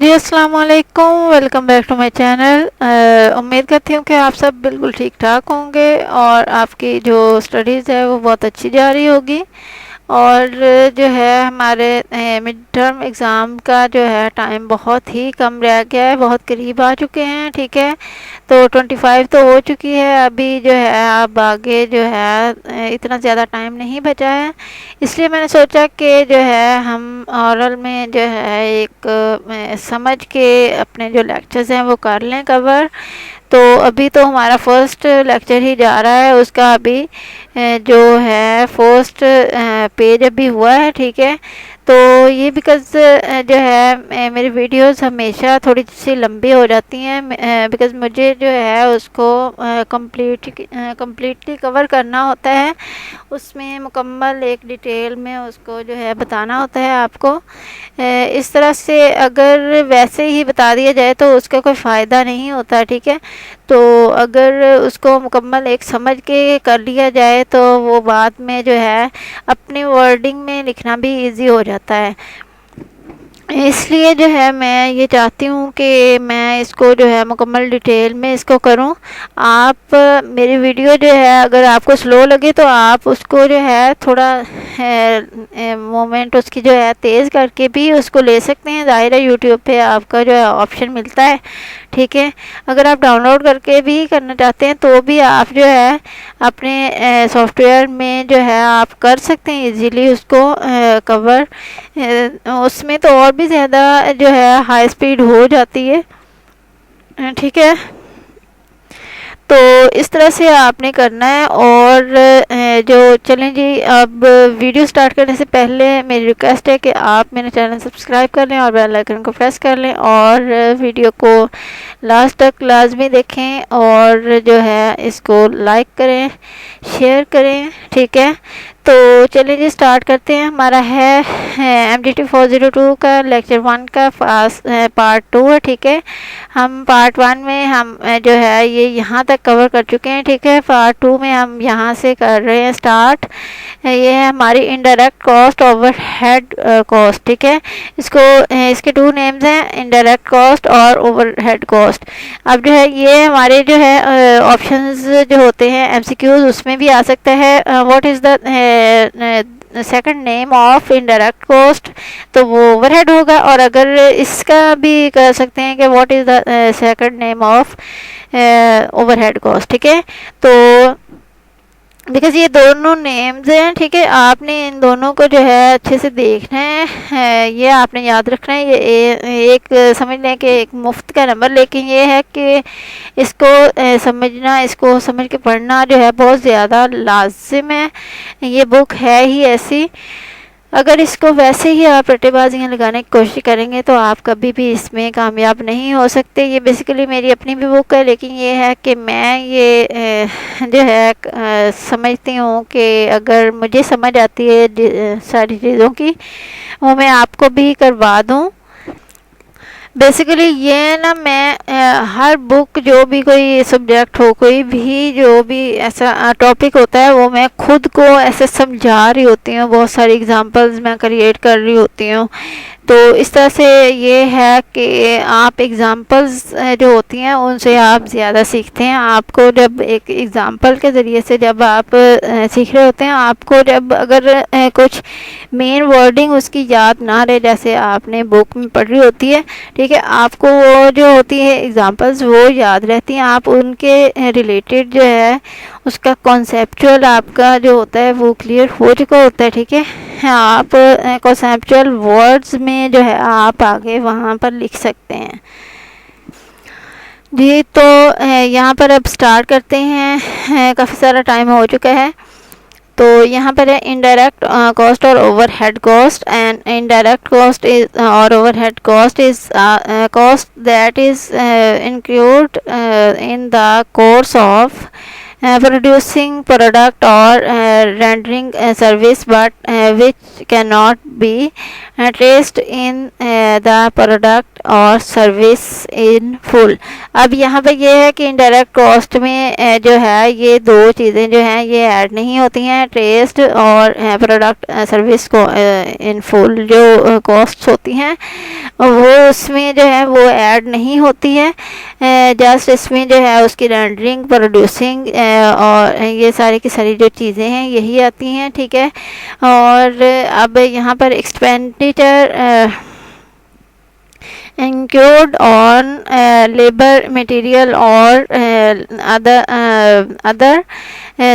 जी अस्सलाम वालेकुम, welcome back to my channel. उम्मीद करती हूँ कि आप सब बिल्कुल ठीक ठाक होंगे और आपकी जो स्टडीज़ है वो बहुत अच्छी जा रही होगी। और जो है हमारे मिड टर्म एग्ज़ाम का जो है टाइम बहुत ही कम रह गया है, बहुत करीब आ चुके हैं। ठीक है, तो 25 तो हो चुकी है, अभी जो है अब आगे जो है इतना ज़्यादा टाइम नहीं बचा है। इसलिए मैंने सोचा कि जो है हम ऑरल में जो है एक समझ के अपने जो लेक्चर्स हैं वो कर लें कवर। तो अभी तो हमारा फर्स्ट लेक्चर ही जा रहा है, उसका अभी जो है फर्स्ट पेज अभी हुआ है। ठीक है, तो ये बिकॉज़ जो है मेरी वीडियोस हमेशा थोड़ी सी लंबी हो जाती हैं बिकॉज़ मुझे जो है उसको कम्प्लीटली कवर करना होता है, उसमें मुकम्मल एक डिटेल में उसको जो है बताना होता है आपको। इस तरह से अगर वैसे ही बता दिया जाए तो उसका कोई फ़ायदा नहीं होता। ठीक है, तो अगर उसको मुकम्मल एक समझ के कर लिया जाए तो वो बाद में जो है अपनी वर्डिंग में लिखना भी इजी हो जाता है। इसलिए जो है मैं ये चाहती हूँ कि मैं इसको जो है मुकम्मल डिटेल में इसको करूँ। आप मेरी वीडियो जो है अगर आपको स्लो लगे तो आप उसको जो है थोड़ा मोमेंट उसकी जो है तेज़ करके भी उसको ले सकते हैं। ज़ाहिर है यूट्यूब पे आपका जो है ऑप्शन मिलता है। ठीक है, अगर आप डाउनलोड करके भी करना चाहते हैं तो भी आप जो है अपने सॉफ्टवेयर में जो है आप कर सकते हैं इजीली उसको कवर। उसमें तो और भी ज़्यादा जो है हाई स्पीड हो जाती है। ठीक है, तो इस तरह से आपने करना है। और जो चलें जी, अब वीडियो स्टार्ट करने से पहले मेरी रिक्वेस्ट है कि आप मेरे चैनल सब्सक्राइब कर लें और बेल आइकन को प्रेस कर लें और वीडियो को लास्ट तक लाजमी देखें और जो है इसको लाइक करें, शेयर करें। ठीक है, तो चलिए जी स्टार्ट करते हैं। हमारा है MDT 402 का लेक्चर 1 का पार्ट 2 है। ठीक है, हम पार्ट 1 में हम जो है ये यहाँ तक कवर कर चुके हैं। ठीक है, पार्ट 2 में हम यहाँ से कर रहे हैं स्टार्ट। ये है हमारी इनडायरेक्ट कॉस्ट, ओवरहेड कॉस्ट। ठीक है, इसको इसके 2 नेम्स हैं, इनडायरेक्ट कॉस्ट और ओवरहेड कॉस्ट। अब जो है ये हमारे जो है ऑप्शंस जो होते हैं MCQs उसमें भी आ सकता है। What is the second name of indirect cost, तो वो ओवरहेड होगा। और अगर इसका भी कर सकते हैं कि what is the second name of overhead cost. ठीक है, तो बिकॉज ये दोनों नेम्स हैं। ठीक है, आपने इन दोनों को जो है अच्छे से देखना है, ये आपने याद रखना है। ये एक समझ लें कि एक मुफ्त का नंबर, लेकिन ये है कि इसको समझना, इसको समझ के पढ़ना जो है बहुत ज़्यादा लाजिम है। ये बुक है ही ऐसी, अगर इसको वैसे ही आप रट्टेबाजियाँ लगाने की कोशिश करेंगे तो आप कभी भी इसमें कामयाब नहीं हो सकते। ये बेसिकली मेरी अपनी भी बुक है, लेकिन ये है कि मैं ये जो है समझती हूँ कि अगर मुझे समझ आती है सारी चीज़ों की, वो मैं आपको भी करवा दूँ। बेसिकली ये ना मैं हर बुक जो भी कोई सब्जेक्ट हो, कोई भी जो भी ऐसा टॉपिक होता है, वो मैं खुद को ऐसे समझा रही होती हूँ, बहुत सारी एग्जांपल्स मैं क्रिएट कर रही होती हूँ। तो इस तरह से ये है कि आप एग्ज़ाम्पल्स जो होती हैं उनसे आप ज़्यादा सीखते हैं। आपको जब एक एग्ज़ाम्पल के ज़रिए से जब आप सीख रहे होते हैं, आपको जब अगर कुछ मेन वर्डिंग उसकी याद ना रहे, जैसे आपने बुक में पढ़ रही होती है, ठीक है, आपको वो जो होती है एग्ज़ाम्पल्स वो याद रहती हैं। आप उनके रिलेटेड जो है उसका कॉन्सेप्चुअल आपका जो होता है वो क्लियर हो चुका होता है। ठीक है, आप कॉन्सेप्चुअल वर्ड्स में जो है आप आगे वहाँ पर लिख सकते हैं जी। तो यहाँ पर अब स्टार्ट करते हैं, काफ़ी सारा टाइम हो चुका है। तो यहाँ पर है इनडायरेक्ट कॉस्ट और overhead cost. And indirect cost is और overhead cost is cost that is include in the course of producing product or rendering a service, but which cannot be traced in the product or service in full। अब यहाँ पे ये है कि indirect cost में जो है ये दो चीज़ें जो हैं ये ऐड नहीं होती हैं, ट्रेस्ड और प्रोडक्ट सर्विस को इन फुल जो कॉस्ट्स होती हैं वो उसमें जो है वो ऐड नहीं होती है। जस्ट इसमें जो है उसकी रेंडरिंग, प्रोड्यूसिंग और ये सारी की सारी जो चीज़ें हैं यही आती हैं, ठीक है। और अब यहाँ पर expenditure incurred on labor, material or other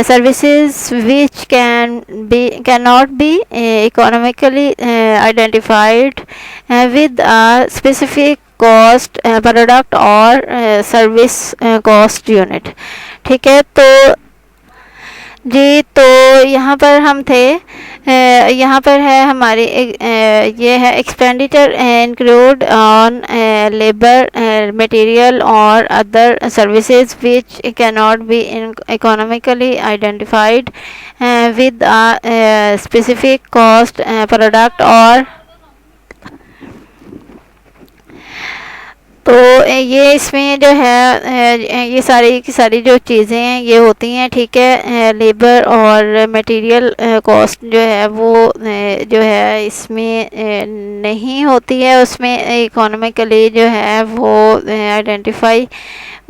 services which cannot be economically identified with a specific cost product or service cost unit, ठीक है। तो जी, तो यहाँ पर हम थे, यहाँ पर है हमारी ये है expenditure include on labour, material और other services which can not be economically identified with a specific cost product और तो ये इसमें जो है ये सारी की सारी जो चीज़ें हैं ये होती हैं, ठीक है। लेबर और मटेरियल कॉस्ट जो है वो जो है इसमें नहीं होती है, उसमें इकोनॉमिकली जो है वो आइडेंटिफाई।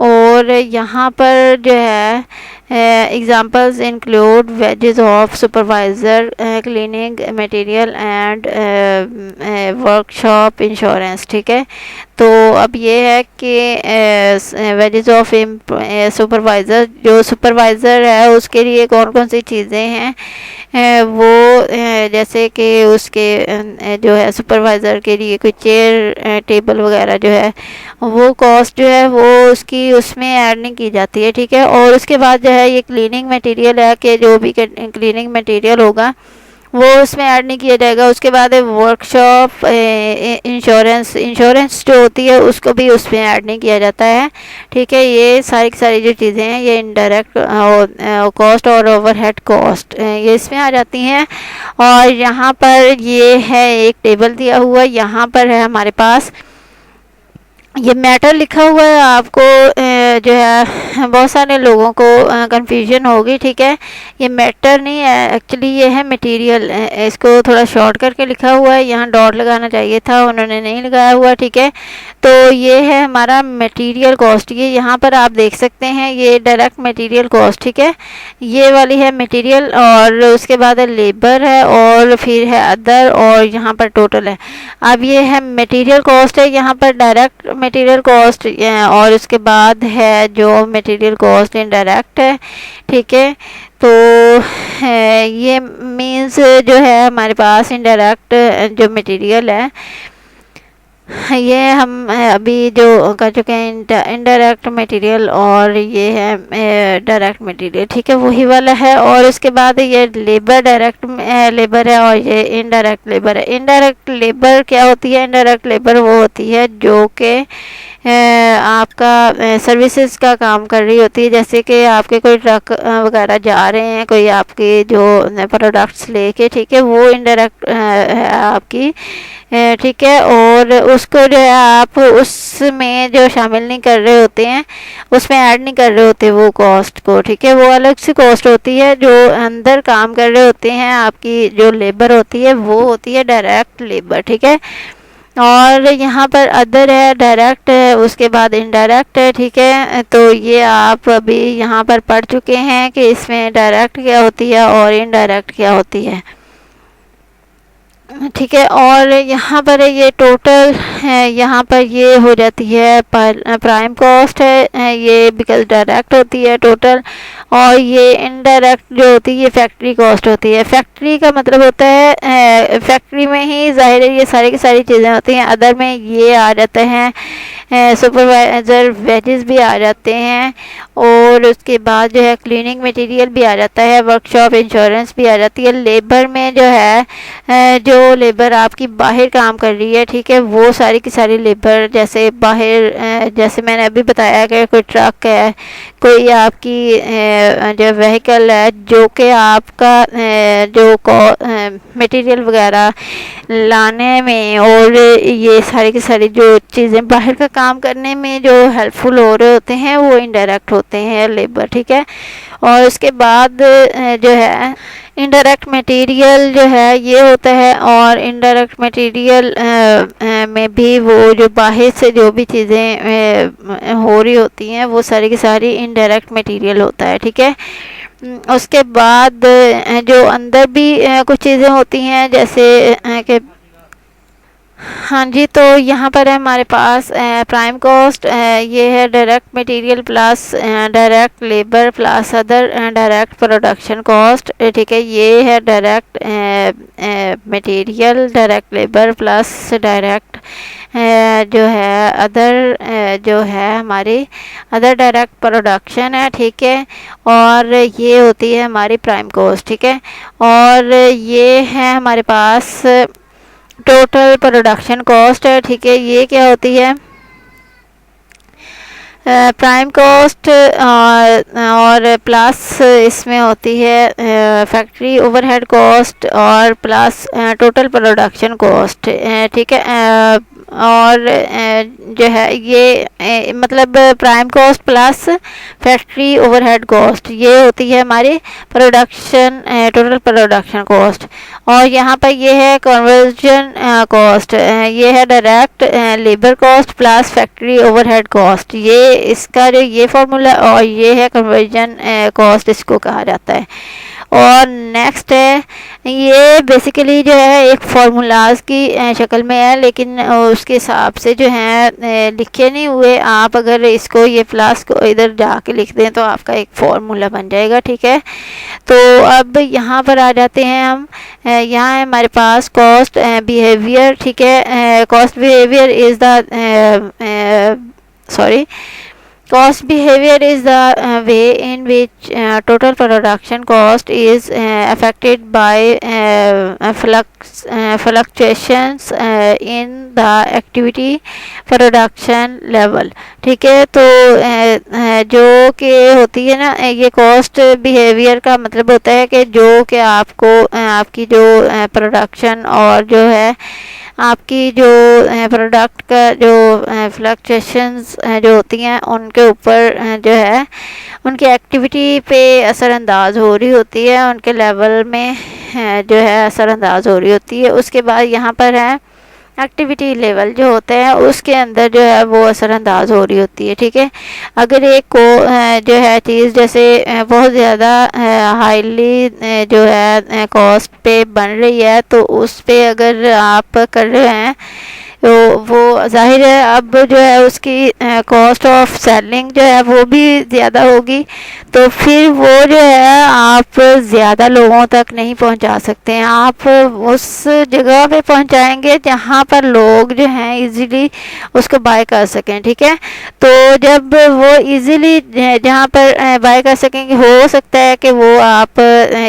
और यहाँ पर जो है examples include wages of supervisor, cleaning material and workshop insurance, ठीक है। तो अब ये है कि वेजेस ऑफ सुपरवाइज़र, जो सुपरवाइज़र है उसके लिए कौन कौन सी चीज़ें हैं वो जैसे कि उसके जो है सुपरवाइज़र के लिए कोई चेयर टेबल वगैरह जो है वो कॉस्ट जो है वो उसकी उसमें ऐड नहीं की जाती है, ठीक है। और उसके बाद जो है ये क्लीनिंग मटेरियल है कि जो भी क्लीनिंग मटेरियल होगा वो उसमें ऐड नहीं किया जाएगा। उसके बाद वर्कशॉप इंश्योरेंस जो होती है उसको भी उसमें ऐड नहीं किया जाता है, ठीक है। ये सारी की सारी जो चीज़ें हैं ये इनडायरेक्ट कॉस्ट और ओवरहेड कॉस्ट ये इसमें आ जाती हैं। और यहाँ पर ये है एक टेबल दिया हुआ, यहाँ पर है हमारे पास ये मैटर लिखा हुआ है। आपको जो है बहुत सारे लोगों को कंफ्यूजन होगी, ठीक है। ये मैटर नहीं है एक्चुअली, ये है मटेरियल। इसको थोड़ा शॉर्ट करके लिखा हुआ है, यहाँ डॉट लगाना चाहिए था, उन्होंने नहीं लगाया हुआ, ठीक है। तो ये है हमारा मटेरियल कॉस्ट, ये यहाँ पर आप देख सकते हैं ये डायरेक्ट मटेरियल कॉस्ट, ठीक है। ये वाली है मटेरियल और उसके बाद है लेबर है और फिर है अदर और यहाँ पर टोटल है। अब ये है मटेरियल कॉस्ट है, यहाँ पर डायरेक्ट मटेरियल कॉस्ट और उसके बाद है जो मटेरियल कॉस्ट इनडायरेक्ट है, ठीक है। तो ये मीन्स जो है हमारे पास इनडायरेक्ट जो मटेरियल है ये हम अभी जो कर चुके हैं इनडायरेक्ट मटेरियल और ये है डायरेक्ट मटेरियल, ठीक है, वही वाला है। और उसके बाद ये लेबर डायरेक्ट लेबर है और ये इनडायरेक्ट लेबर है। इनडायरेक्ट लेबर क्या होती है? इनडायरेक्ट लेबर वो होती है जो कि आपका सर्विसेज का काम कर रही होती है, जैसे कि आपके कोई ट्रक वगैरह जा रहे हैं, कोई आपके जो प्रोडक्ट्स लेके, ठीक है, वो इनडायरेक्ट है आपकी, ठीक है। और उसको जो है आप उसमें जो शामिल नहीं कर रहे होते हैं, उसमें ऐड नहीं कर रहे होते वो कॉस्ट को, ठीक है, वो अलग सी कॉस्ट होती है। जो अंदर काम कर रहे होते हैं आपकी जो लेबर होती है वो होती है डायरेक्ट लेबर, ठीक है। और यहाँ पर अदर है, डायरेक्ट है, उसके बाद इनडायरेक्ट है, ठीक है। तो ये आप अभी यहाँ पर पढ़ चुके हैं कि इसमें डायरेक्ट क्या होती है और इनडायरेक्ट क्या होती है, ठीक है। और यहाँ पर ये टोटल है, यहाँ पर ये हो जाती है प्राइम कॉस्ट है ये बिकॉज डायरेक्ट होती है टोटल। और ये इनडायरेक्ट जो होती है ये फैक्ट्री कॉस्ट होती है। फैक्ट्री का मतलब होता है फैक्ट्री में ही जाहिर है ये सारी की सारी चीज़ें होती हैं। अदर में ये आ जाते हैं सुपरवाइज़र वेजेस भी आ जाते हैं और उसके बाद जो है क्लीनिंग मटेरियल भी आ जाता है, वर्कशॉप इंश्योरेंस भी आ जाती है। लेबर में जो है जो लेबर आपकी बाहर काम कर रही है, ठीक है, वो सारी की सारी लेबर जैसे बाहर जैसे मैंने अभी बताया कि कोई ट्रक है, कोई आपकी जो व्हीकल है जो कि आपका जो मटेरियल वगैरह लाने में और ये सारी की सारी जो चीज़ें बाहर का काम करने में जो हेल्पफुल हो रहे होते हैं वो इनडायरेक्ट होते हैं लेबर, ठीक है। और उसके बाद जो है इनडायरेक्ट मटेरियल जो है ये होता है, और इनडायरेक्ट मटेरियल में भी वो जो बाहर से जो भी चीज़ें हो रही होती हैं वो सारी की सारी इनडायरेक्ट मटेरियल होता है, ठीक है। उसके बाद जो अंदर भी कुछ चीज़ें होती हैं जैसे कि हाँ जी, तो यहाँ पर है हमारे पास प्राइम कॉस्ट, ये है direct material plus direct labour plus other direct production cost, ठीक है। ये है direct material, direct labour plus direct जो है अदर जो है हमारी अदर डायरेक्ट प्रोडक्शन है, ठीक है। और ये होती है हमारी प्राइम कॉस्ट, ठीक है। और ये है हमारे पास टोटल प्रोडक्शन कॉस्ट है, ठीक है। ये क्या होती है प्राइम कॉस्ट, और प्लस इसमें होती है फैक्ट्री ओवरहेड कॉस्ट और प्लस टोटल प्रोडक्शन कॉस्ट, ठीक है। और जो है ये मतलब prime cost plus factory overhead cost ये होती है हमारी प्रोडक्शन टोटल प्रोडक्शन कॉस्ट। और यहाँ पर ये है कन्वर्जन कॉस्ट, ये है direct labour cost plus factory overhead cost, ये इसका जो ये फॉर्मूला, और ये है कन्वर्जन कॉस्ट इसको कहा जाता है। और नेक्स्ट है ये बेसिकली जो है एक फार्मूलाज की शक्ल में है, लेकिन उसके हिसाब से जो है लिखे नहीं हुए। आप अगर इसको ये प्लस को इधर जाके लिख दें तो आपका एक फार्मूला बन जाएगा, ठीक है। तो अब यहाँ पर आ जाते हैं हम, यहाँ है हमारे पास कॉस्ट बिहेवियर, ठीक है। Cost behaviour is the cost behavior is the way in which total production cost is affected by fluctuations in the activity production level, ठीक है। तो जो कि होती है ना ये कॉस्ट बिहेवियर का मतलब होता है कि जो कि आपको आपकी जो प्रोडक्शन और जो है आपकी जो प्रोडक्ट का जो फ्लक्चुएशंस जो होती हैं उनके ऊपर जो है उनकी एक्टिविटी पे असरअंदाज हो रही होती है, उनके लेवल में जो है असरअंदाज हो रही होती है। उसके बाद यहाँ पर है एक्टिविटी लेवल जो होते हैं उसके अंदर जो है वो असरअंदाज हो रही होती है, ठीक है। अगर एक को जो है चीज़ जैसे बहुत ज़्यादा हाईली जो है कॉस्ट पे बन रही है तो उस पे अगर आप कर रहे हैं तो वो जाहिर है अब जो है उसकी कॉस्ट ऑफ सेलिंग जो है वो भी ज़्यादा होगी, तो फिर वो जो है आप ज़्यादा लोगों तक नहीं पहुंचा सकते हैं। आप उस जगह पे पहुंचाएंगे जहां पर लोग जो हैं इजीली उसको बाय कर सकें, ठीक है। तो जब वो इजीली जहां पर बाय कर सकेंगे, हो सकता है कि वो आप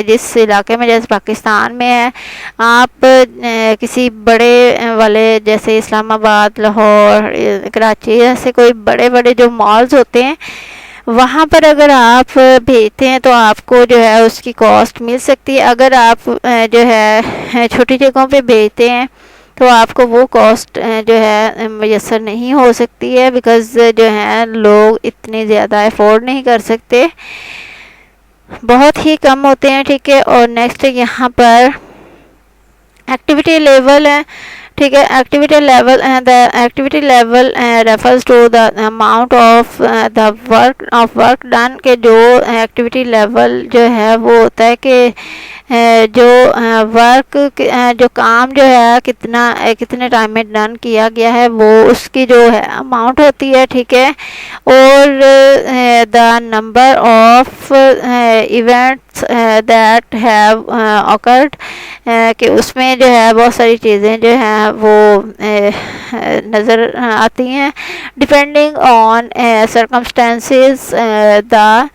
जिस इलाके में जैसे पाकिस्तान में है आप किसी बड़े वाले जैसे इस्लामाबाद, लाहौर, कराची ऐसे कोई बड़े बड़े जो मॉल्स होते हैं वहाँ पर अगर आप भेजते हैं तो आपको जो है उसकी कॉस्ट मिल सकती है। अगर आप जो है छोटी जगहों पे भेजते हैं तो आपको वो कॉस्ट जो है मैसर नहीं हो सकती है, बिकॉज़ जो है लोग इतने ज़्यादा अफोर्ड नहीं कर सकते, बहुत ही कम होते हैं, ठीक है। और नेक्स्ट यहाँ पर एक्टिविटी लेवल है, ठीक है। Activity level the activity level refers to the amount of the work done, के जो एक्टिविटी लेवल जो है वो होता है कि जो वर्क जो काम जो है कितने टाइम में डन किया गया है वो उसकी जो है अमाउंट होती है, ठीक है। और the number of events that have awkward, कि उसमें जो है बहुत सारी चीज़ें जो हैं वो नज़र आती हैं डिपेंडिंग ऑन सर्कमस्टेंसेस द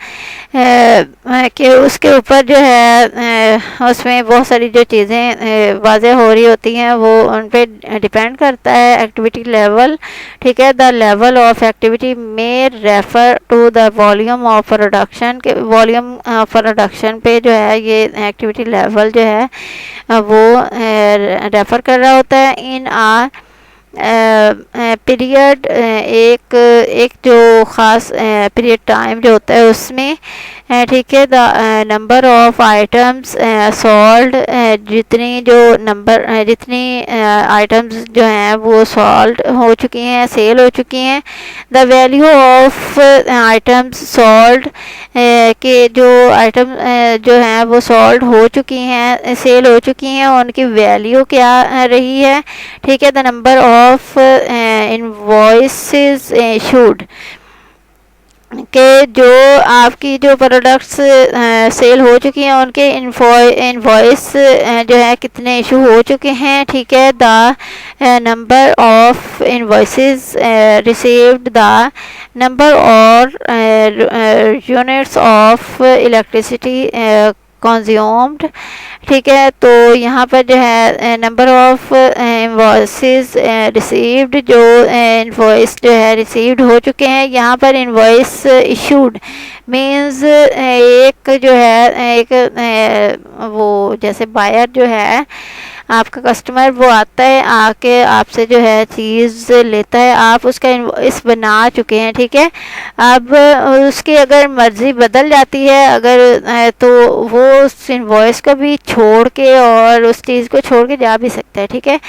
कि उसके ऊपर जो है उसमें बहुत सारी जो चीज़ें वाज़ेह हो रही होती हैं वो उन पे डिपेंड करता है एक्टिविटी लेवल, ठीक है। द लेवल ऑफ एक्टिविटी में refer to the volume of production, के वॉल्यूम प्रोडक्शन पे जो है ये एक्टिविटी लेवल जो है वो रेफ़र कर रहा होता है। इन पीरियड एक एक जो ख़ास पीरियड टाइम जो होता है उसमें, ठीक है, the number of items sold, जितनी जो नंबर जितनी आइटम्स जो हैं वो सॉल्ड हो चुकी हैं, सेल हो चुकी हैं। The value of items sold, के जो आइटम जो हैं वो सॉल्ड हो चुकी हैं, सेल हो चुकी हैं, उनकी वैल्यू क्या रही है, ठीक है। The number of invoices issued, के जो आपकी जो प्रोडक्ट्स सेल हो चुकी हैं उनके इनवॉइस जो है कितने इशू हो चुके हैं, ठीक है। The number of invoices received, the number और यूनिट्स ऑफ इलेक्ट्रिसिटी कंज्यूम्ड, ठीक है। तो यहाँ पर जो है नंबर ऑफ इनवॉइसेस रिसीव्ड, जो इनवॉइस जो है रिसीव्ड हो चुके हैं। यहाँ पर इनवॉइस इशूड मीन्स एक जो है एक वो जैसे बायर जो है आपका कस्टमर, वो आता है, आके आपसे जो है चीज़ लेता है, आप उसका इनवॉइस बना चुके हैं, ठीक है। अब उसकी अगर मर्ज़ी बदल जाती है अगर तो वो उस इनवॉइस को भी छोड़ के और उस चीज़ को छोड़ के जा भी सकता है, ठीक है।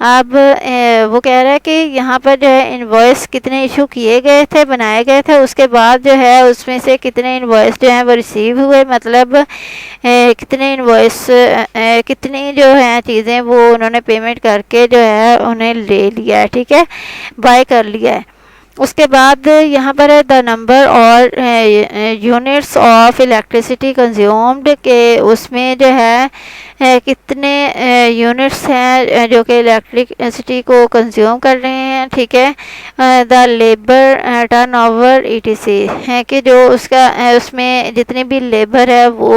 अब वो कह रहा है कि यहाँ पर जो है इनवॉइस कितने इशू किए गए थे, बनाए गए थे, उसके बाद जो है उसमें से कितने इनवॉइस जो हैं वो रिसीव हुए, मतलब कितने इनवॉइस कितनी जो है चीज़ें वो उन्होंने पेमेंट करके जो है उन्हें ले लिया है, ठीक है, बाय कर लिया है। उसके बाद यहाँ पर है द नंबर और यूनिट्स ऑफ इलेक्ट्रिसिटी कंज्यूम्ड, के उसमें जो है कितने यूनिट्स हैं जो कि इलेक्ट्रिसिटी को कंज्यूम कर रहे हैं, ठीक है। द लेबर टर्नओवर ईटीसी है कि जो उसका उसमें जितनी भी लेबर है वो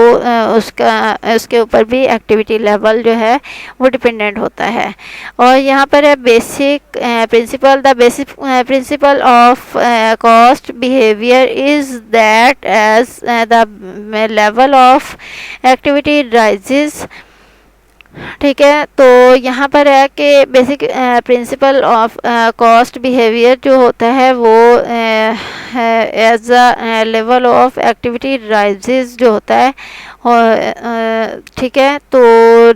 उसके ऊपर भी एक्टिविटी लेवल जो है वो डिपेंडेंट होता है। और यहाँ पर है basic principle, the basic principle of cost behaviour is that as the level of activity rises, ठीक है। तो यहाँ पर है कि basic principle of cost behaviour जो होता है वो as a level of activity rises जो होता है, और ठीक है। तो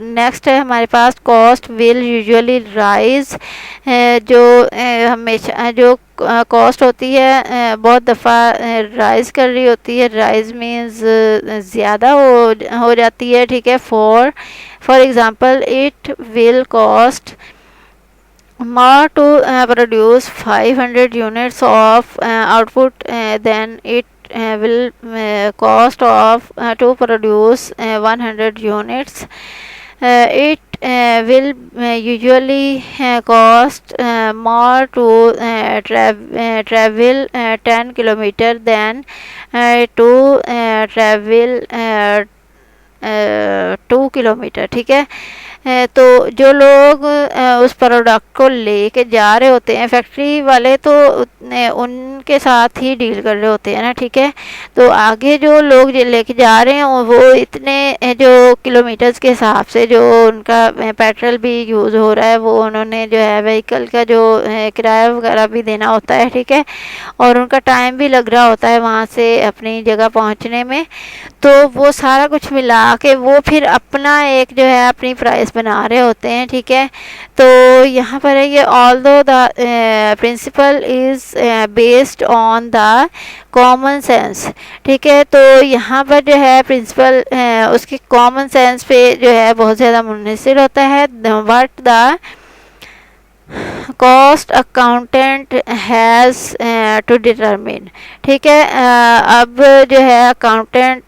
नेक्स्ट है हमारे पास कॉस्ट विल यूजुअली राइज, जो हमेशा जो कॉस्ट होती है बहुत दफ़ा राइज़ कर रही होती है, राइज़ मीन्स ज़्यादा हो जाती है, ठीक है। For example it will cost more to produce 500 units of output than it will cost of to produce 100 units. It will usually cost more to travel 10 kilometer than to travel 2 kilometre, ठीक है। तो जो लोग उस product को लेके जा रहे होते हैं, फैक्ट्री वाले तो उनके साथ ही डील कर रहे होते हैं ना, ठीक है। तो आगे जो लोग लेके जा रहे हैं वो इतने जो किलोमीटर्स के हिसाब से जो उनका पेट्रोल भी यूज़ हो रहा है वो उन्होंने जो है व्हीकल का जो किराया वगैरह भी देना होता है, ठीक है। और उनका टाइम भी लग रहा होता है वहाँ से अपनी जगह पहुँचने में। तो वो सारा कुछ मिला के वो फिर अपना एक जो है अपनी प्राइस बना रहे होते हैं, ठीक है। तो यहाँ पर है ये although the principle is based on the common sense, ठीक है। तो यहाँ पर जो है प्रिंसिपल उसके कॉमन सेंस पे जो है बहुत ज़्यादा मुनहसर होता है। What the cost accountant has to determine, ठीक है। अब जो है अकाउंटेंट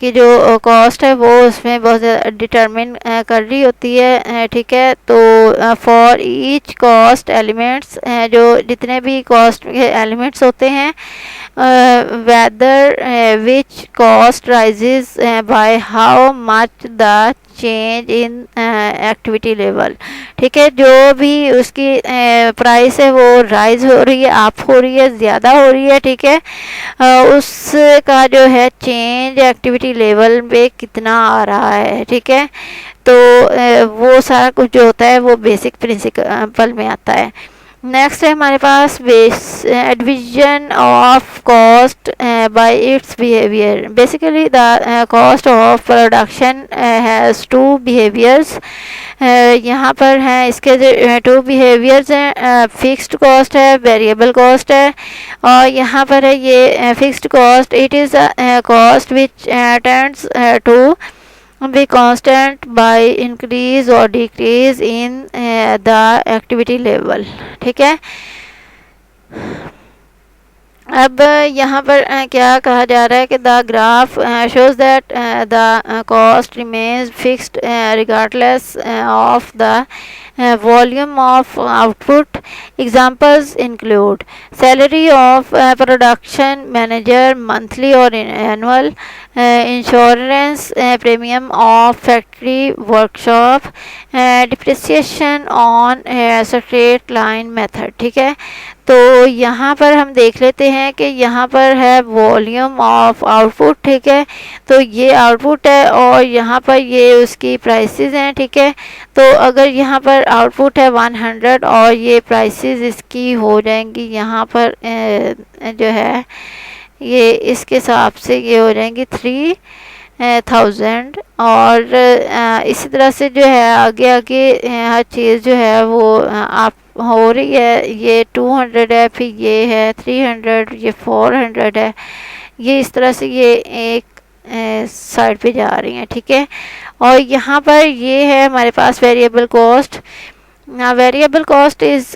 की जो कॉस्ट है वो उसमें बहुत ज़्यादा डिटरमिन कर रही होती है, ठीक है। तो फॉर ईच कॉस्ट एलिमेंट्स, जो जितने भी कॉस्ट के एलिमेंट्स होते हैं, whether which cost rises by how much the change in activity level, ठीक है। जो भी उसकी प्राइस है वो राइज हो रही है, अप हो रही है, ज़्यादा हो रही है, ठीक है। उसका जो है चेंज एक्टिविटी लेवल पे कितना आ रहा है, ठीक है। तो वो सारा कुछ जो होता है वो बेसिक प्रिंसिपल में आता है। नेक्स्ट है हमारे पास base division of cost by its behaviour. Basically the cost of production has two behaviours. यहाँ पर हैं इसके जो टू बिहेवियर्स हैं, फिक्स्ड कॉस्ट है, वेरिएबल कॉस्ट है। और यहाँ पर है ये fixed cost, it is cost which tends to be constant by increase or decrease in the activity level। ठीक है। अब यहाँ पर क्या कहा जा रहा है कि the graph shows that the cost remains fixed regardless of the volume of output। Examples include salary of production manager monthly or annual, insurance premium of factory workshop, depreciation on straight line method। ठीक है। तो यहाँ पर हम देख लेते हैं कि यहाँ पर है वॉल्यूम ऑफ आउटपुट। ठीक है। तो ये आउटपुट है और यहाँ पर ये उसकी प्राइसेस हैं। ठीक है। तो अगर यहाँ पर आउटपुट है 100 और ये प्राइसेस इसकी हो जाएंगी यहाँ पर जो है ये इसके हिसाब से ये हो जाएंगी 3000। और इसी तरह से जो है आगे आगे हर चीज़ जो है वो आप हो रही है। ये 200 है, फिर ये है 300, ये 400 है। ये इस तरह से ये एक साइड पे जा रही हैं। ठीक है। और यहाँ पर ये है हमारे पास variable cost. variable cost is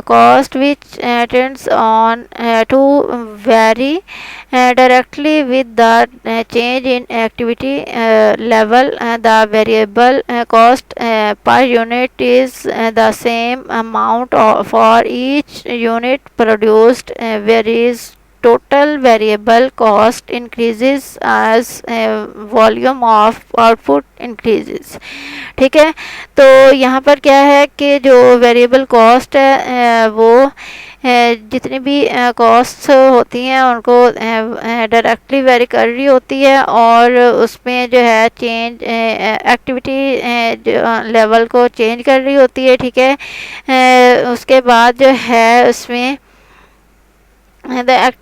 cost which tends on to vary directly with the change in activity level। The variable cost per unit is the same amount for each unit produced, whereas total variable cost increases as volume of output increases। ठीक है। तो यहाँ पर क्या है कि जो variable cost है वो जितनी भी कॉस्ट होती हैं उनको डायरेक्टली वेरी कर रही होती है और उसमें जो है चेंज एक्टिविटी लेवल को चेंज कर रही होती है। ठीक है। उसके बाद जो है उसमें the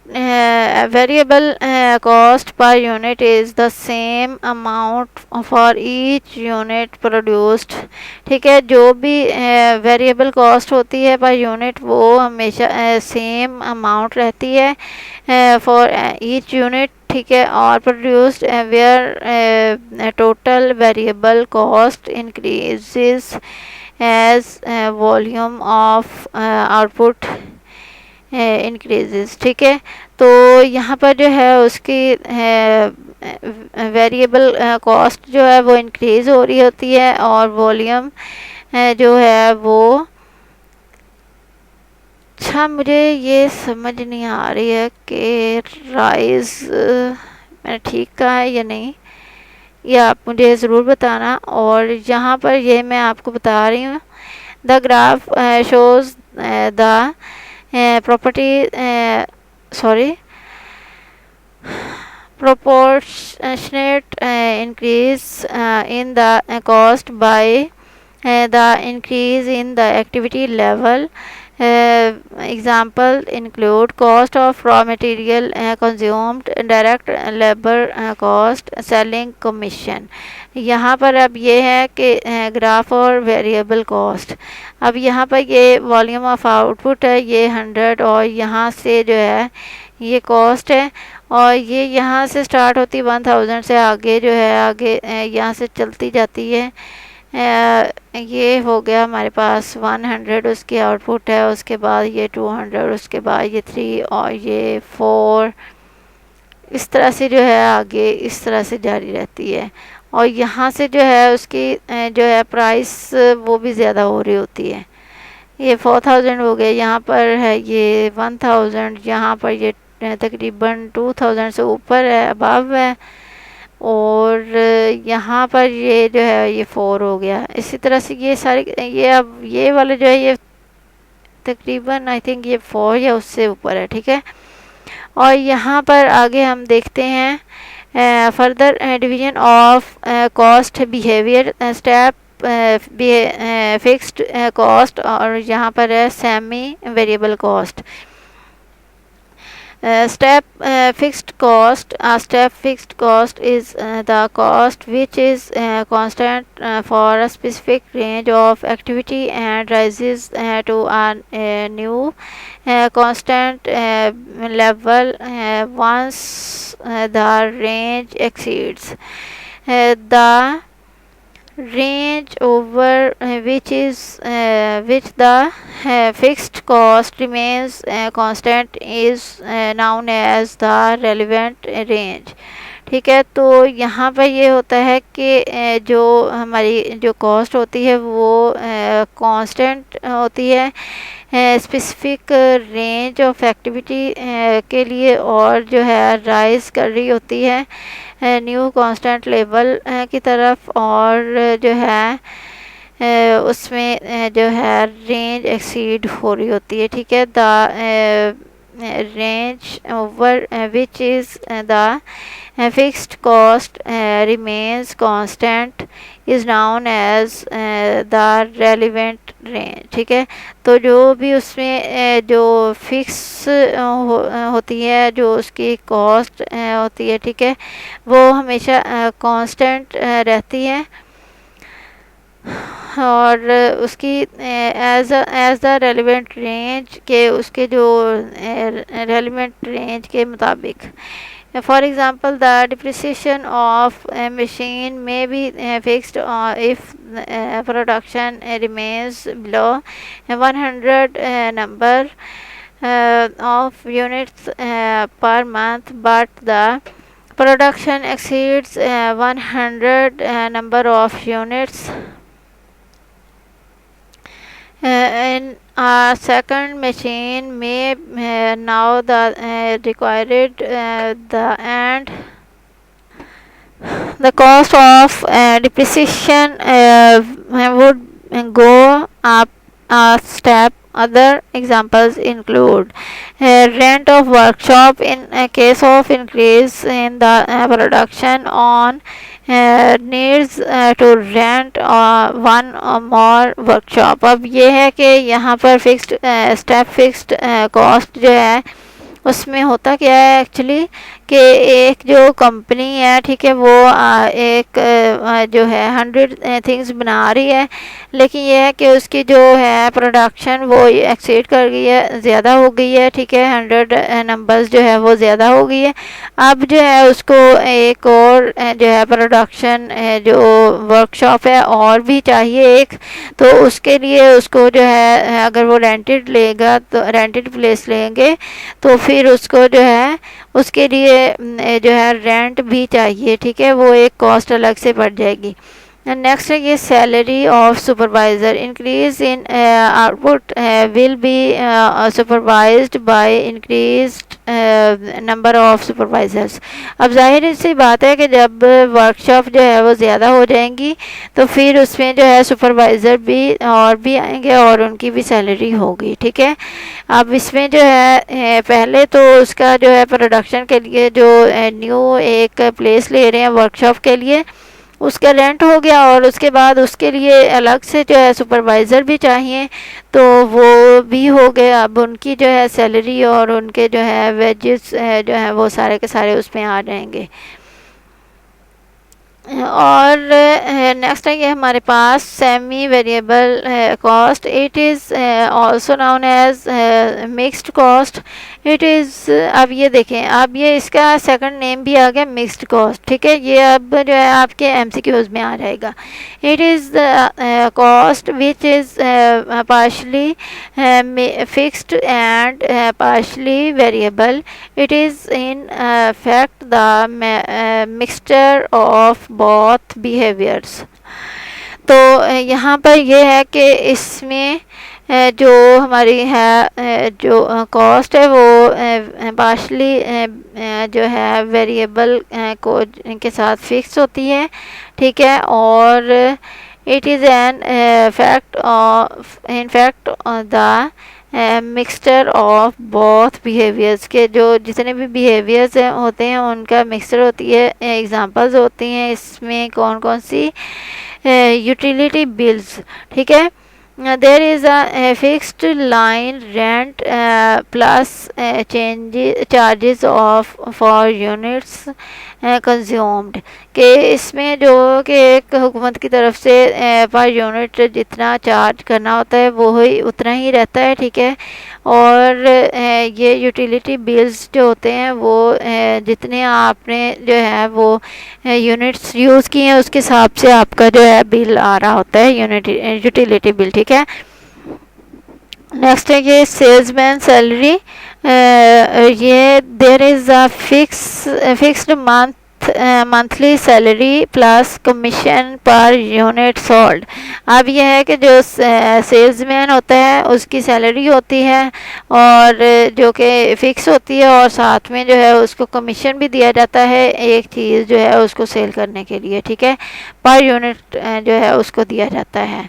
variable cost per unit is the same amount for each unit produced। ठीक है। जो भी वेरिएबल कॉस्ट होती है पर यूनिट वो हमेशा सेम अमाउंट रहती है फॉर ईच यूनिट। ठीक है। और produced where total variable cost increases as volume of output increases. ठीक है। तो यहाँ पर जो है उसकी वेरिएबल कॉस्ट जो है वो इंक्रीज़ हो रही होती है और वॉल्यूम जो है वो अच्छा मुझे ये समझ नहीं आ रही है कि राइज मैंने ठीक कहा है या नहीं, ये आप मुझे ज़रूर बताना। और यहाँ पर ये मैं आपको बता रही हूँ the graph shows the proportionate increase in the cost by the increase in the activity level। Example include cost of raw material consumed, direct labor cost, selling commission। यहाँ पर अब ये है कि ग्राफ और वेरिएबल कॉस्ट। अब यहाँ पर ये वॉल्यूम ऑफ आउटपुट है, ये 100 और यहाँ से जो है ये कॉस्ट है और ये यहाँ से स्टार्ट होती 1000 से आगे जो है आगे यहाँ से चलती जाती है। ये हो गया हमारे पास 100 उसकी आउटपुट है, उसके बाद ये 200, उसके बाद ये 3 और ये 4। इस तरह से जो है आगे इस तरह से जारी रहती है। और यहाँ से जो है उसकी जो है प्राइस वो भी ज़्यादा हो रही होती है। ये 4000 हो गए, यहाँ पर है ये 1000, यहाँ पर ये तकरीबन 2000 से ऊपर है, अबव है। और यहाँ पर ये जो है ये 4 हो गया। इसी तरह से ये सारे ये अब ये वाले जो है ये तकरीबन आई थिंक ये 4 या उससे ऊपर है। ठीक है। और यहाँ पर आगे हम देखते हैं further division of cost behaviour. Step fixed cost और यहाँ पर है semi variable cost. Step fixed cost. A step fixed cost is the cost which is constant for a specific range of activity and rises to a new constant level once the range exceeds the range over which the fixed cost remains constant is known as the relevant range। ठीक है, तो यहाँ पर ये होता है कि जो हमारी जो कॉस्ट होती है वो कांस्टेंट होती है स्पेसिफिक रेंज ऑफ एक्टिविटी के लिए और जो है राइज कर रही होती है न्यू कांस्टेंट लेवल की तरफ और जो है उसमें जो है रेंज एक्सीड हो रही होती है। ठीक है, the range over which is the fixed cost remains constant is known as the relevant range। ठीक है, तो जो भी उसमें जो फिक्स होती है जो उसकी कॉस्ट होती है, ठीक है, वो हमेशा कांस्टेंट रहती है और उसकी एज द रेलिवेंट रेंज के उसके जो रेलिवेंट रेंज के मुताबिक। For example, the depreciation of a machine may be fixed if production remains below 100 number of units per month, but the production exceeds 100 number of units in a second machine may now the required and the cost of depreciation would go up a step. Other examples include rent of workshop in a case of increase in the production on needs to rent one or more workshop। अब ये है कि यहाँ पर fixed step fixed cost जो है उसमें होता क्या है एक्चुअली कि एक जो कंपनी है, ठीक है, वो एक जो है 100 थिंग्स बना रही है, लेकिन ये है कि उसकी जो है प्रोडक्शन वो एक्सीड कर गई है, ज़्यादा हो गई है। ठीक है, 100 नंबर्स जो है वो ज़्यादा हो गई है। अब जो है उसको एक और जो है प्रोडक्शन जो वर्कशॉप है और भी चाहिए एक, तो उसके लिए उसको जो है अगर वो रेंटेड लेगा तो रेंटेड प्लेस लेंगे तो फिर उसको जो है उसके लिए जो है रेंट भी चाहिए। ठीक है, वो एक कॉस्ट अलग से पड़ जाएगी। नेक्स्ट है ये salary of supervisor. Increase in output will be supervised by increased number of supervisors. अब जाहिर सी बात है कि जब वर्कशॉप जो है वो ज़्यादा हो जाएंगी तो फिर उसमें जो है सुपरवाइज़र भी और भी आएंगे और उनकी भी सैलरी होगी। ठीक है, अब इसमें जो है पहले तो उसका जो है प्रोडक्शन के लिए जो न्यू एक प्लेस ले रहे हैं वर्कशॉप के लिए उसका रेंट हो गया और उसके बाद उसके लिए अलग से जो है सुपरवाइज़र भी चाहिए तो वो भी हो गए। अब उनकी जो है सैलरी और उनके जो है वेजेस जो है वो सारे के सारे उसमें आ जाएंगे। और नेक्स्ट है ये हमारे पास semi variable cost. It is also known as mixed cost. It is, अब ये देखें, अब ये इसका सेकंड नेम भी आ गया मिक्स्ड कॉस्ट। ठीक है, ये अब जो है आपके MCQs में आ जाएगा। It is cost which is partially fixed and partially variable. It is in fact the mixture of both behaviours. तो यहाँ पर ये है कि इसमें जो हमारी है जो कॉस्ट है वो पार्शली जो है वेरिएबल को के साथ फिक्स होती है। ठीक है, और it is an fact of in fact the mixture of both behaviours के जो जितने भी बिहेवियर्स होते हैं उनका मिक्सचर होती है। एग्जांपल्स होती हैं इसमें कौन कौन सी, यूटिलिटी बिल्स, ठीक है। There is a fixed line rent plus charges of for units consumed, कि इसमें जो कि एक हुकूमत की तरफ से पर यूनिट जितना चार्ज करना होता है वो ही उतना ही रहता है, ठीक है। और ये यूटिलिटी बिल्स जो होते हैं वो जितने आपने जो है वो यूनिट्स यूज़ किए हैं उसके हिसाब से आपका जो है बिल आ रहा होता है, यूटिलिटी बिल, ठीक है। नेक्स्ट है ये सेल्समैन सैलरी, ये there is a fixed monthly salary plus commission per unit sold. अब यह है कि जो सेल्समैन होता है उसकी सैलरी होती है और जो कि फ़िक्स होती है और साथ में जो है उसको कमीशन भी दिया जाता है एक चीज़ जो है उसको सेल करने के लिए, ठीक है। पर यूनिट जो है उसको दिया जाता है।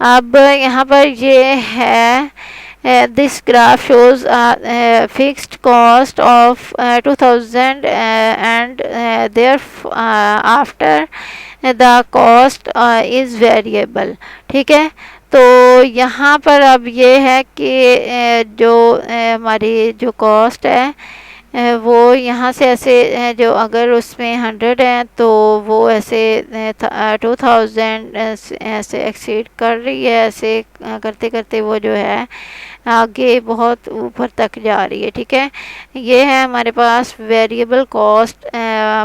अब यहाँ पर ये है this graph shows fixed cost of 2000 and after the cost is variable, ठीक है। तो यहाँ पर अब ये है कि जो हमारी जो कॉस्ट है वो यहाँ से ऐसे जो अगर उसमें 100 है तो वो ऐसे 2000 ऐसे एक्सीड कर रही है, ऐसे करते करते वो जो है आगे बहुत ऊपर तक जा रही है, ठीक है। ये है हमारे पास वेरिएबल कॉस्ट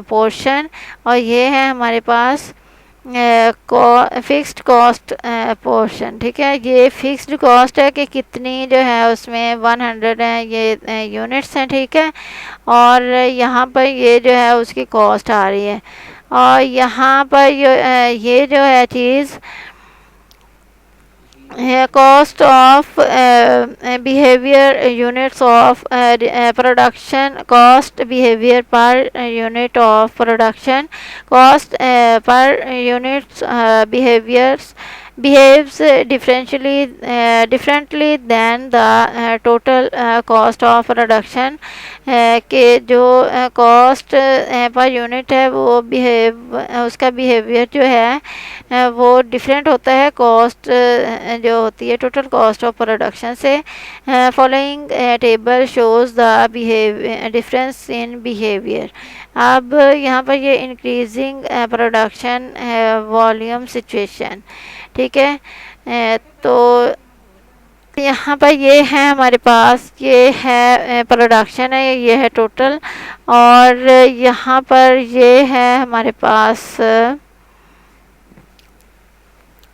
पोर्शन और ये है हमारे पास फिक्स्ड कॉस्ट पोर्शन, ठीक है। ये फिक्स्ड कॉस्ट है कि कितनी जो है उसमें 100 है ये यूनिट्स हैं, ठीक है। और यहाँ पर ये जो है उसकी कॉस्ट आ रही है और यहाँ पर ये जो है चीज़ cost of behavior units of production, cost behavior per unit of production, cost per units behaves differently than the total cost of production, के जो कॉस्ट पर यूनिट है वो उसका बिहेवियर जो है वो डिफरेंट होता है कॉस्ट जो होती है टोटल कॉस्ट ऑफ प्रोडक्शन से। Following table shows the difference in behaviour. अब यहाँ पर ये इंक्रीजिंग प्रोडक्शन वॉल्यूम सिचुएशन, ठीक है। तो यहाँ पर ये है हमारे पास, ये है प्रोडक्शन है, ये है टोटल, और यहाँ पर ये है हमारे पास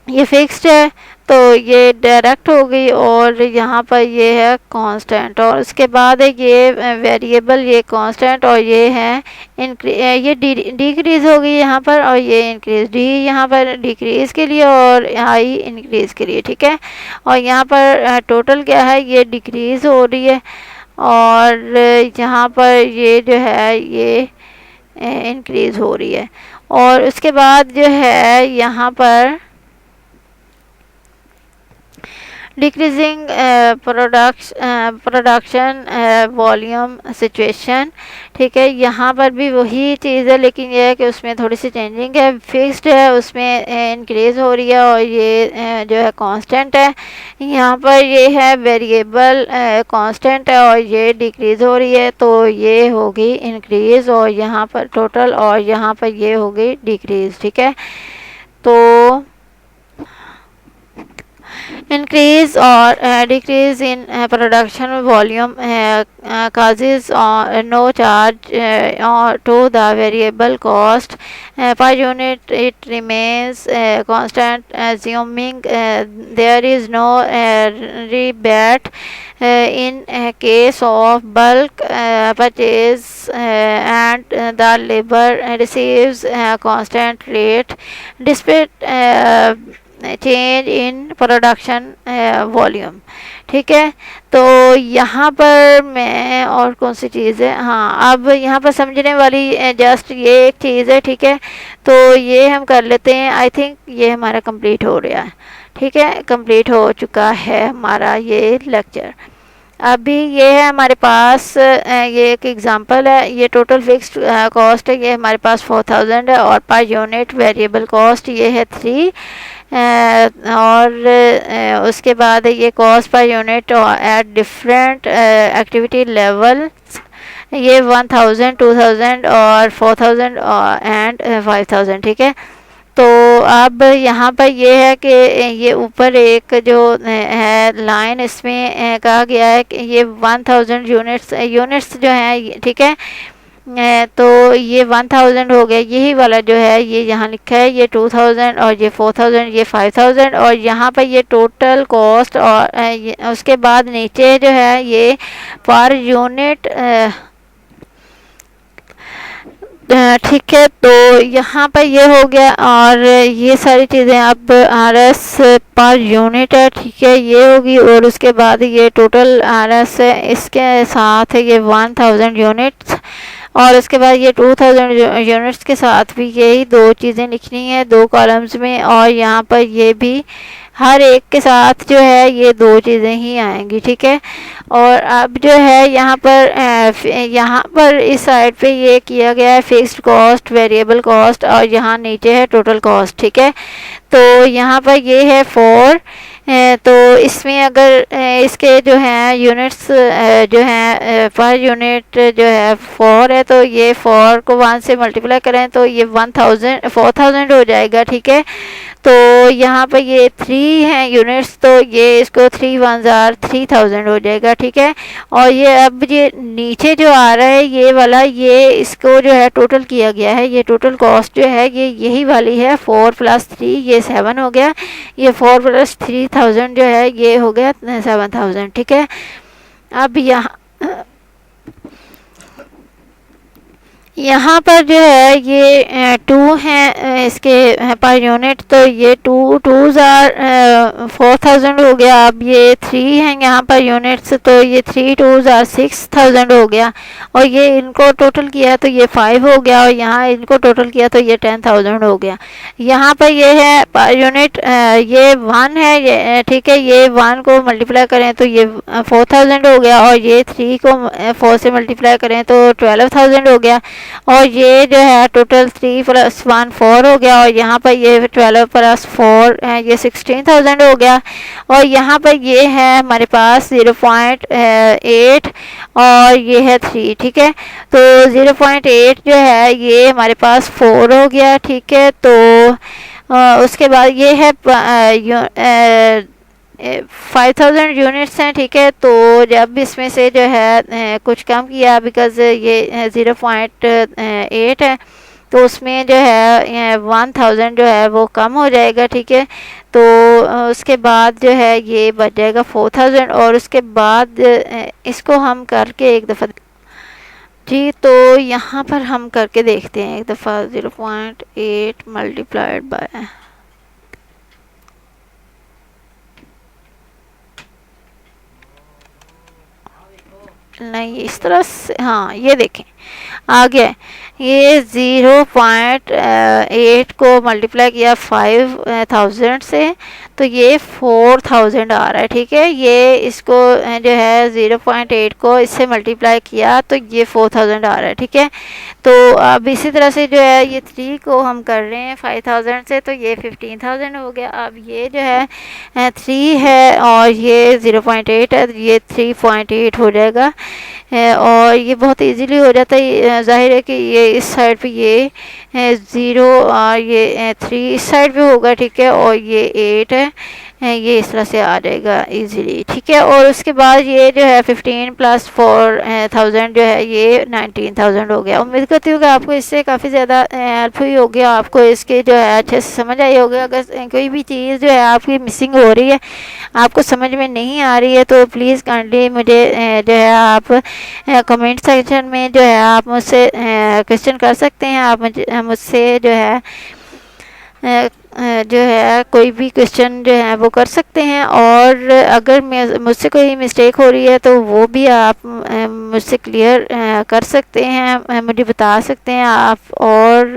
ये फिक्स्ड है तो ये डायरेक्ट हो गई और यहाँ पर ये है कांस्टेंट और उसके बाद है ये वेरिएबल, ये कांस्टेंट और ये है ये डिक्रीज़ हो गई यहाँ पर और ये इंक्रीज, डी यहाँ पर डिक्रीज़ के लिए और आई इंक्रीज़ के लिए, ठीक है। और यहाँ पर टोटल क्या है, ये डिक्रीज़ हो रही है और यहाँ पर ये जो है ये इंक्रीज़ हो रही है। और उसके बाद जो है यहाँ पर डिक्रीजिंग प्रोडक्शन वॉल्यूम सिचुएशन, ठीक है। यहाँ पर भी वही चीज़ है लेकिन ये है कि उसमें थोड़ी सी चेंजिंग है, फिक्स्ड है उसमें इंक्रीज़ हो रही है और ये जो है कांस्टेंट है। यहाँ पर ये है वेरिएबल कांस्टेंट है और ये डिक्रीज़ हो रही है तो ये होगी इंक्रीज़ और यहाँ पर टोटल और यहाँ पर ये होगी डिक्रीज़, ठीक है। तो increase or decrease in production volume causes no charge or to the variable cost per unit. It remains constant assuming there is no rebate in case of bulk purchase and the labor receives constant rate despite change in production volume, ठीक है। तो यहाँ पर मैं और कौन सी चीज़ है, हाँ अब यहाँ पर समझने वाली जस्ट ये एक चीज़ है, ठीक है। तो ये हम कर लेते हैं, आई थिंक ये हमारा कंप्लीट हो रहा है, ठीक है, कंप्लीट हो चुका है हमारा ये लेक्चर। अभी ये है हमारे पास ये एक एग्जांपल है, ये टोटल फिक्स्ड कॉस्ट है, ये हमारे पास 4000 है और पर यूनिट वेरिएबल कॉस्ट ये है 3 और उसके बाद ये cost per unit at different activity level ये 1000 2000 और 4000 एंड 5000। ठीक है, तो अब यहाँ पर ये है कि ये ऊपर एक जो है लाइन इसमें कहा गया है कि ये 1000 यूनिट्स जो है, ठीक है, तो ये 1000 हो गया, यही वाला जो है ये यहाँ लिखा है, ये 2000 और ये 4000 ये 5000 और यहाँ पर ये टोटल कॉस्ट और उसके बाद नीचे जो है ये पर यूनिट। ठीक है, तो यहाँ पर ये हो गया और ये सारी चीज़ें अब RS पर यूनिट है। ठीक है, ये होगी और उसके बाद ये टोटल RS है, इसके साथ ये 1000 यूनिट्स और उसके बाद ये 2000 यूनिट्स के साथ भी यही दो चीज़ें लिखनी है 2 कॉलम्स में और यहाँ पर ये भी हर एक के साथ जो है ये 2 चीज़ें ही आएंगी। ठीक है, और अब जो है यहाँ पर इस साइड पे ये किया गया है फिक्स्ड कॉस्ट वेरिएबल कॉस्ट और यहाँ नीचे है टोटल कॉस्ट। ठीक है, तो यहाँ पर ये है 4 तो इसमें अगर इसके जो हैं यूनिट्स जो हैं पर यूनिट जो है 4 है, तो ये 4 को 1 से मल्टीप्लाई करें तो ये 4000 हो जाएगा। ठीक है, तो यहाँ पर ये 3 हैं यूनिट्स, तो ये इसको 3 1 जार 3000 हो जाएगा। ठीक है, और ये अब ये नीचे जो आ रहा है ये वाला, ये इसको जो है टोटल किया गया है, ये टोटल कॉस्ट जो है ये यही वाली है 4 + 3 ये 7 हो गया, ये 4 + 3000 जो है ये हो गया 7000। ठीक है, अब यहाँ पर जो है ये 2 हैं इसके पर यूनिट, तो ये 2 जार 4000 हो गया। अब ये 3 हैं यहाँ पर यूनिट्स, तो ये 3 2 जार 6000 हो गया और ये इनको टोटल किया तो ये 5 हो गया और यहाँ इनको टोटल किया तो ये 10000 हो गया। यहाँ पर ये है पर यूनिट ये 1 है ये, ठीक है, ये 1 को मल्टीप्लाई करें तो ये 4000 हो गया और ये 3 को 4 से मल्टीप्लाई करें तो 12000 हो गया और ये जो है टोटल 3 + 1 4 हो गया और यहाँ पर ये 12 + 4 है ये 16000 हो गया और यहाँ पर ये है हमारे पास 0.8 और ये है 3। ठीक है, तो 0.8 जो है ये हमारे पास 4 हो गया। ठीक है, तो उसके बाद ये है 5000 यूनिट्स हैं। ठीक है, तो जब इसमें से जो है कुछ कम किया बिकॉज़ ये 0.8 है तो उसमें जो है 1000 जो है वो कम हो जाएगा। ठीक है, तो उसके बाद जो है ये बच जाएगा 4000 और उसके बाद इसको हम करके एक दफ़ा जी, तो यहाँ पर हम करके देखते हैं एक दफ़ा 0.8 मल्टीप्लाइड बाय नहीं इस तरह से, हाँ ये देखें आ गया, ये 0.8 को मल्टीप्लाई किया 5000 से तो ये 4000 आ रहा है। ठीक है, ये इसको जो है 0.8 को इससे मल्टीप्लाई किया तो ये 4000 आ रहा है। ठीक है, तो अब इसी तरह से जो है ये 3 को हम कर रहे हैं 5000 से तो ये 15000 हो गया। अब ये जो है 3 है और ये 0.8 है, ये 3.8 हो जाएगा और ये बहुत इजीली हो जाता है। जाहिर है कि ये इस साइड पे ये 0 और ये 3 इस साइड पे होगा। ठीक है, और ये 8 है, ये इस तरह से आ जाएगा इजीली। ठीक है, और उसके बाद ये जो है 15 + 4000 जो है ये 19000 हो गया। उम्मीद करती हूँ कि आपको इससे काफ़ी ज़्यादा हेल्प हुई होगी, आपको इसके जो है अच्छे से समझ आई होगी। अगर कोई भी चीज़ जो है आपकी मिसिंग हो रही है, आपको समझ में नहीं आ रही है तो प्लीज़ काइंडली मुझे जो है आप कमेंट सेक्शन में जो है आप मुझसे क्वेश्चन कर सकते हैं। आप मुझसे जो है जो है कोई भी क्वेश्चन जो है वो कर सकते हैं, और अगर मुझसे कोई मिस्टेक हो रही है तो वो भी आप मुझसे क्लियर कर सकते हैं, मुझे बता सकते हैं आप। और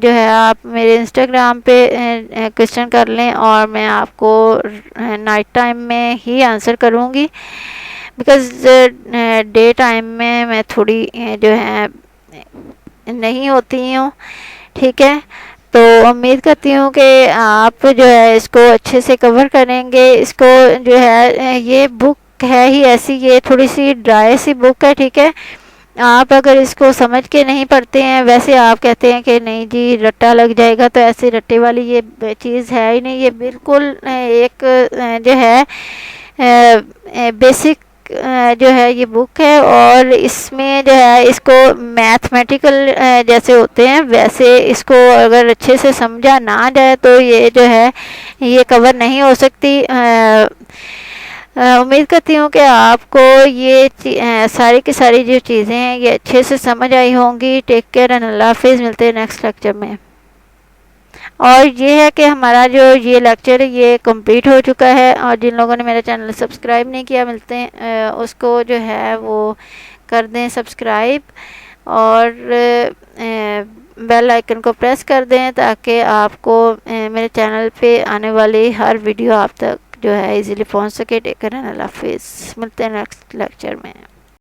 जो है आप मेरे इंस्टाग्राम पे क्वेश्चन कर लें और मैं आपको नाइट टाइम में ही आंसर करूँगी, बिकॉज़ डे टाइम में मैं थोड़ी जो है नहीं होती हूँ। ठीक है, तो उम्मीद करती हूँ कि आप जो है इसको अच्छे से कवर करेंगे। इसको जो है ये बुक है ही ऐसी, ये थोड़ी सी ड्राई सी बुक है। ठीक है, आप अगर इसको समझ के नहीं पढ़ते हैं, वैसे आप कहते हैं कि नहीं जी रट्टा लग जाएगा, तो ऐसे रट्टे वाली ये चीज़ है ही नहीं। ये बिल्कुल एक जो है बेसिक जो है ये बुक है, और इसमें जो है इसको मैथमेटिकल जैसे होते हैं वैसे इसको अगर अच्छे से समझा ना जाए तो ये जो है ये कवर नहीं हो सकती। उम्मीद करती हूँ कि आपको ये सारी की सारी जो चीज़ें हैं ये अच्छे से समझ आई होंगी। टेक केयर एंड अल्लाह हाफिज़, मिलते हैं नेक्स्ट लेक्चर में। और ये है कि हमारा जो ये लेक्चर है ये कंप्लीट हो चुका है, और जिन लोगों ने मेरा चैनल सब्सक्राइब नहीं किया, मिलते हैं उसको जो है वो कर दें सब्सक्राइब, और बेल आइकन को प्रेस कर दें ताकि आपको मेरे चैनल पे आने वाली हर वीडियो आप तक जो है इजीली पहुंच सके। टेक केयर एंड अल्लाह हाफिज़, मिलते हैं नेक्स्ट लेक्चर में।